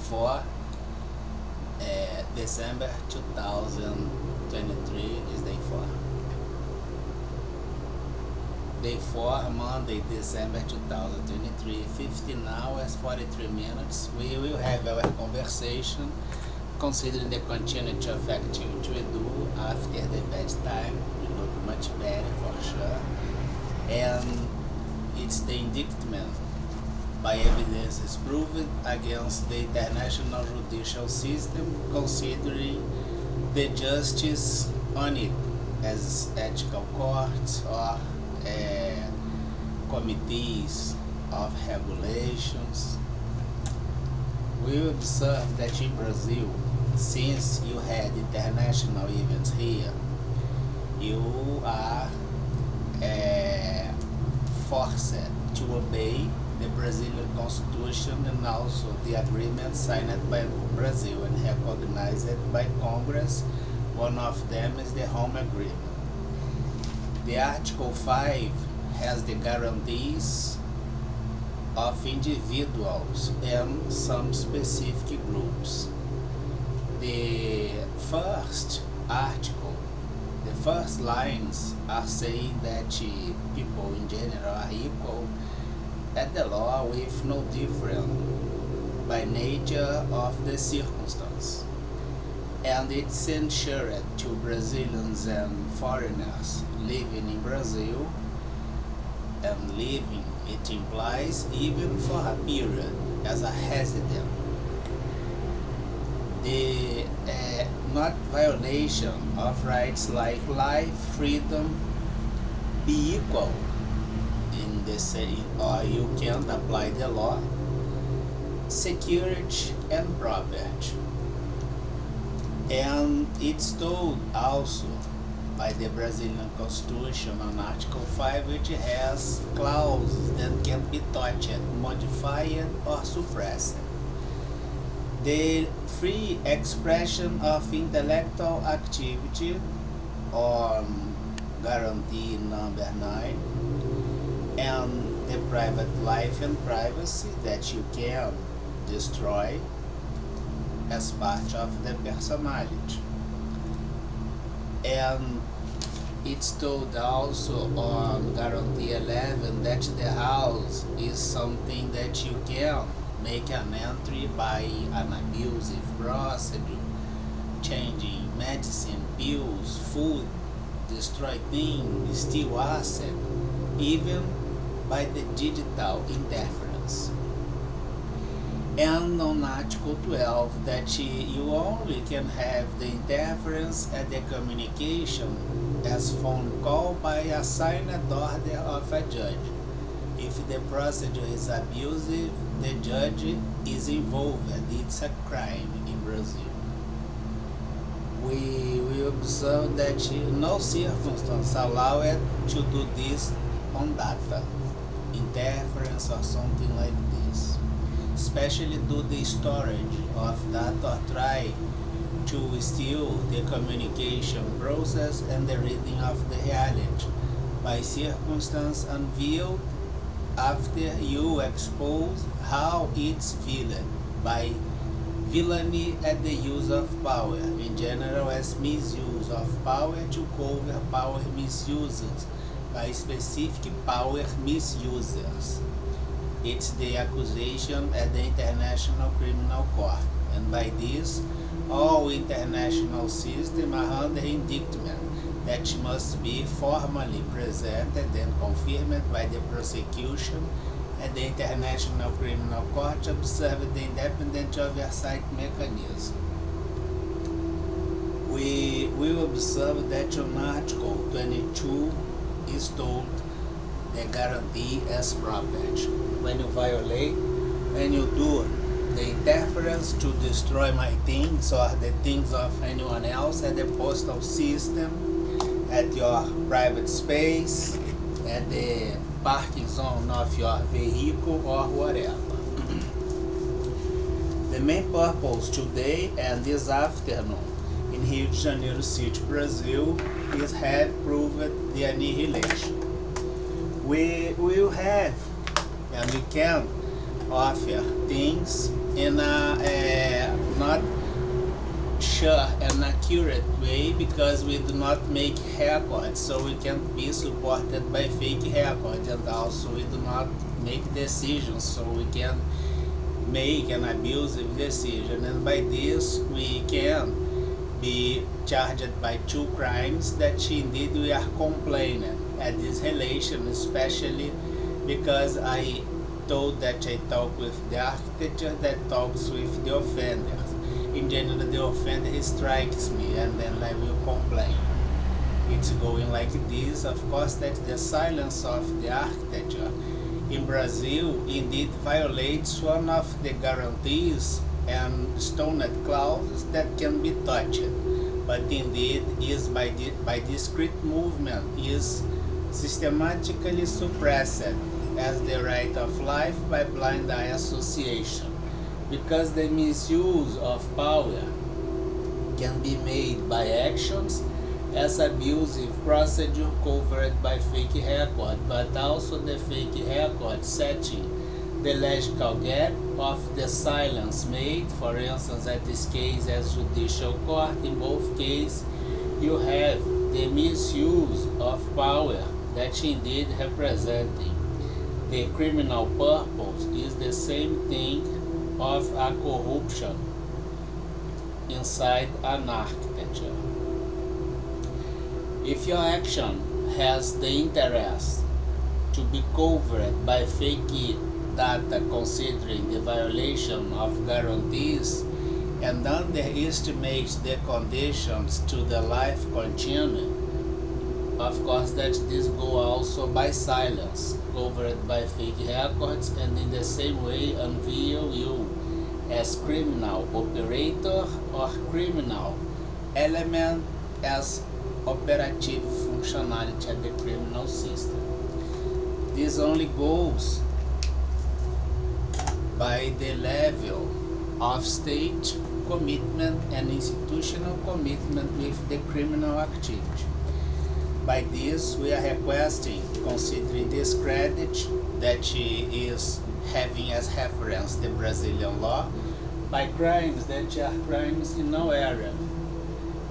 4, December 2023 is day 4. Day 4, Monday, December 2023, 15 hours, 43 minutes. We will have our conversation considering the continuity of activity we do after the bedtime. We look much better for sure. And it's the indictment by evidence is proven against the international judicial system, considering the justice on it as ethical courts or committees of regulations. We observe that in Brazil, since you had international events here, you are forced to obey the Brazilian Constitution and also the agreement signed by Brazil and recognized by Congress. One of them is the Home Agreement. The Article 5 has the guarantees of individuals and some specific groups. The first article, the first lines are saying that people in general are equal at the law with no difference by nature of the circumstance. And it's ensured to Brazilians and foreigners living in Brazil, and living, it implies even for a period as a resident. The not violation of rights like life, freedom, be equal in the city, or you can't apply the law, security and property. And it's told also by the Brazilian Constitution on Article 5, which has clauses that can be touched, modified or suppressed. The free expression of intellectual activity on guarantee number 9, and the private life and privacy that you can destroy as part of the personality. And it's told also on guarantee 11 that the house is something that you can make an entry by an abusive procedure, changing medicine, pills, food, destroy things, steal asset, even by the digital interference. And on Article 12 that you only can have the interference at the communication as phone call by a signed order of a judge. If the procedure is abusive, the judge is involved. It's a crime in Brazil. We observe that no circumstance allow it to do this on data, interference or something like this, especially do the storage of data or try to steal the communication process and the reading of the reality by circumstance unveiled after you expose how it's villain by villainy at the use of power, in general as misuse of power to cover power misuses by specific power misusers. It's the accusation at the International Criminal Court, and by this, all international systems are under indictment that must be formally presented and confirmed by the prosecution at the International Criminal Court, observe the independent oversight mechanism. We will observe that on Article 22 is told the guarantee as property. When you violate, when you do the interference to destroy my things or the things of anyone else at the postal system, at your private space, at the parking zone of your vehicle or whatever. The main purpose today and this afternoon in Rio de Janeiro City, Brazil, is have proved the annihilation. We will have and we can offer things in a not sure and accurate way, because we do not make records, so we can be supported by fake records, and also we do not make decisions, so we can make an abusive decision, and by this we can be charged by two crimes that indeed we are complaining at this relation, especially because I told that I talk with the architecture that talks with the offender. In general, the offender strikes me and then I will complain. It's going like this. Of course, that's the silence of the architecture in Brazil indeed violates one of the guarantees and stoned clauses that can be touched, but indeed is by discrete movement is systematically suppressed as the right of life by blind eye association, because the misuse of power can be made by actions as abusive procedure covered by fake record, but also the fake record setting the logical gap of the silence made. For instance, at this case as judicial court, in both cases you have the misuse of power that indeed representing the criminal purpose is the same thing of a corruption inside an architecture. If your action has the interest to be covered by fake data considering the violation of guarantees and underestimates the conditions to the life continuum, of course that this go also by silence covered by fake records, and in the same way unveil you as criminal operator or criminal element as operative functionality of the criminal system. This only goes by the level of state commitment and institutional commitment with the criminal activity. By this, we are requesting, considering this credit that is having as reference the Brazilian law, by crimes that are crimes in no area.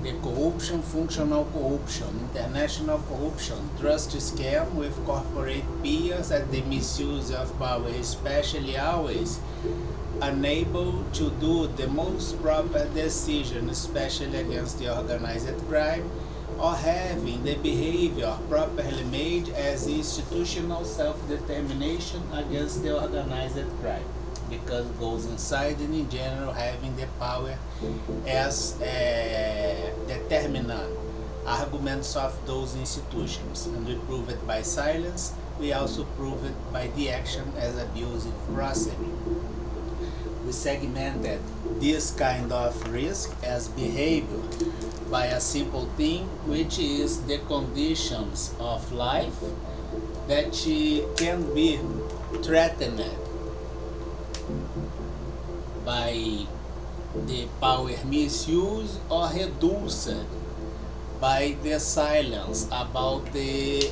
The corruption, functional corruption, international corruption, trust scam with corporate peers, and the misuse of power, especially always unable to do the most proper decision, especially against the organized crime, or having the behavior properly made as institutional self-determination against the organized crime, because it goes inside and in general having the power as determinant arguments of those institutions. And we prove it by silence, we also prove it by the action as abusive process. We segmented this kind of risk as behavior by a simple thing, which is the conditions of life that can be threatened by the power misuse or reduced by the silence about the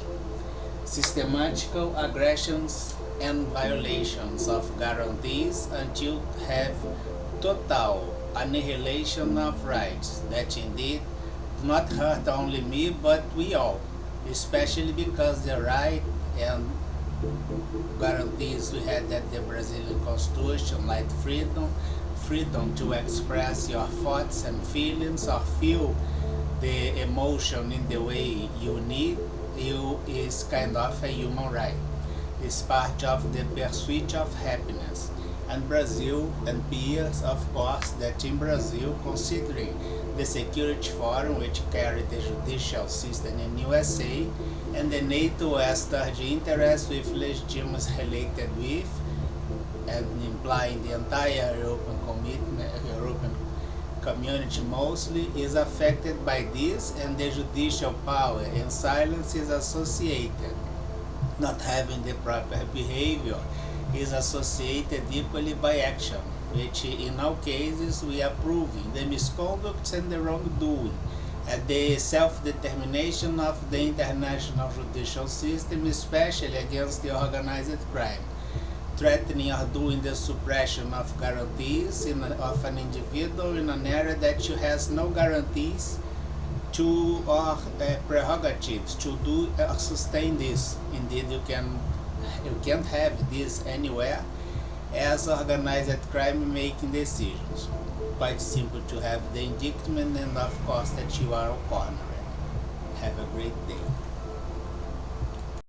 systematical aggressions and violations of guarantees until have total annihilation of rights that indeed do not hurt only me but we all, especially because the right and guarantees we had at the Brazilian Constitution, like freedom to express your thoughts and feelings or feel the emotion in the way you need, you is kind of a human right. It's part of the pursuit of happiness. And Brazil and peers, of course, that in Brazil, considering the Security Forum, which carried the judicial system in USA, and the NATO as third interest with legitimacy related with, and implying the entire European community mostly, is affected by this, and the judicial power and silence is associated. Not having the proper behavior is associated equally by action, which in all cases we are proving the misconduct and the wrongdoing, and the self-determination of the international judicial system, especially against the organized crime. threatening or doing the suppression of guarantees of an individual in an area that you has no guarantees to or prerogatives to do sustain this. Indeed, you can't have this anywhere as organized crime making decisions. Quite simple to have the indictment, and of course that you are a corner. Have a great day.